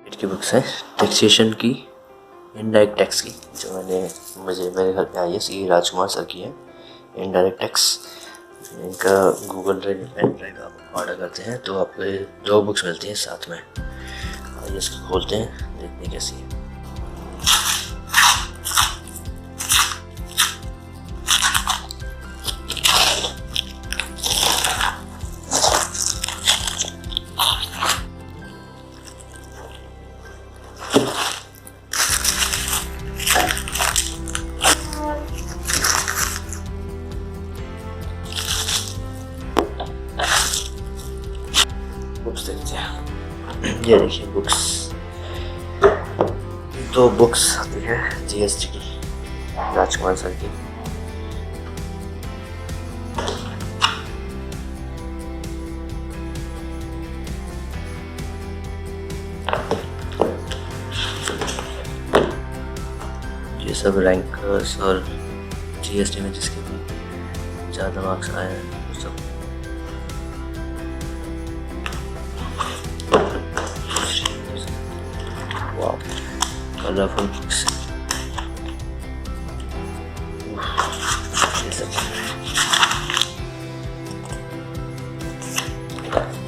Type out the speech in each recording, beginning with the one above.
की बुक्स हैं टैक्सेशन की, इनडायरेक्ट टैक्स की, जो मुझे मेरे घर पे आई है, CA राजकुमार सर की है। इनडायरेक्ट टैक्स इनका गूगल ड्राइव पेन ड्राइव आप ऑर्डर करते हैं तो आपको 2 बुक्स मिलती हैं साथ में। आइए इसको खोलते हैं, देखते हैं कैसी है। बुक्स देखते हैं। ये देखिए बुक्स, 2 बुक्स आती है GST की, राजकुमार सर की। ये सब रैंकर्स और GST में जिसके भी ज़्यादा मार्क्स आए हैं वो सब। वाह, कलरफुल बुक्स।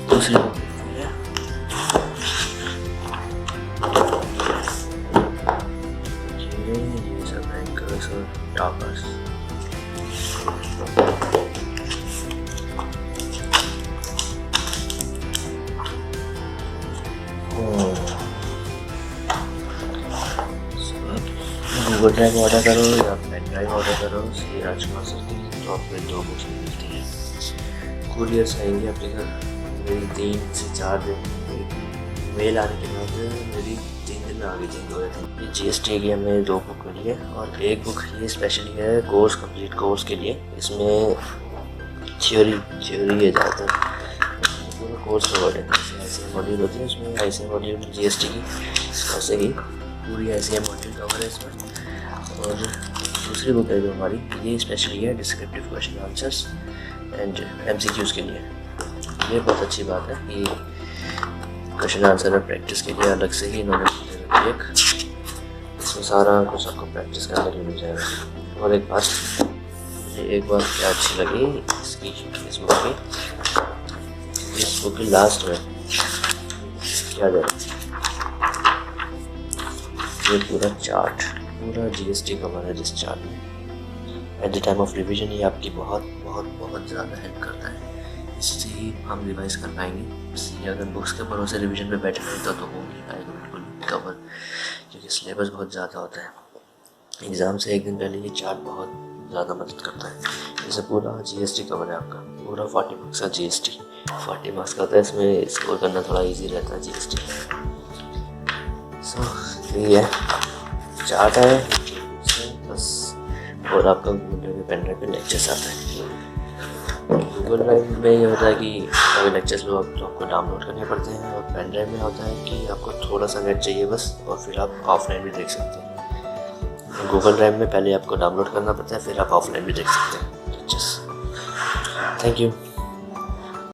दूसरी बुक है ये सब रैंकर्स और टॉपर्स। गूगल ड्राइव ऑर्डर करो या पेन ड्राइव ऑर्डर करो CA राजकुमार सर की, तो आपको 2 बुक्स मिलती हैं। कुरियर से आएंगे आपके घर। मेरी 3 से 4 दिन मेल आने के बाद मेरी 3 दिन में आ गई थी 2 दिन। ये GST की हमें 2 बुक मिली है और 1 बुक ये स्पेशली है कोर्स, कंप्लीट कोर्स के लिए। इसमें थ्योरी है ज़्यादातर, पूरा कोर्स कवर्ड है। ऐसे मॉड्यूल होती है उसमें, ऐसे मॉड्यूल में GST की ऐसे ही पूरी ऐसी मॉड्यूल कवर है इसमें। और दूसरी बुक है जो हमारी, ये स्पेशली है descriptive question answers and MCQs के लिए। ये बहुत अच्छी बात है कि क्वेश्चन आंसर और प्रैक्टिस के लिए अलग से ही इन्होंने एक, इसमें सारा कुछ आपको प्रैक्टिस करने के लिए मिल जाएगा। और एक बात क्या अच्छी लगी इसकी, इस बुक की लास्ट में क्या जाए, ये पूरा चार्ट, पूरा GST कवर है जिस चार्ट में। At the time of revision ये आपकी बहुत ज़्यादा हेल्प करता है। इससे ही हम रिवाइज कर पाएंगे। इसलिए अगर बुक्स के भरोसे रिवीजन में बैठे रहता तो हो नहीं पाएगा बिल्कुल कवर, क्योंकि सिलेबस बहुत ज़्यादा होता है। एग्ज़ाम से 1 दिन पहले ये चार्ट बहुत ज़्यादा मदद करता है। जैसे पूरा GST कवर है आपका, पूरा 40 मार्क्स का GST, 40 मार्क्स का होता है। इसमें स्कोर करना थोड़ा ईजी रहता है GST। ये चार्ट है बस, और आपका गूगल ड्राइव पेन ड्राइव पे लेक्चर्स आता है। गूगल ड्राइव में ये होता है कि अगर लेक्चर्स लो तो आपको डाउनलोड करने पड़ते हैं, और पेन ड्राइव में होता है कि आपको थोड़ा सा नेट चाहिए बस, और फिर आप ऑफलाइन भी देख सकते हैं। गूगल ड्राइव में पहले आपको डाउनलोड करना पड़ता है, फिर आप ऑफलाइन भी देख सकते हैं लेक्चर्स। Thank you.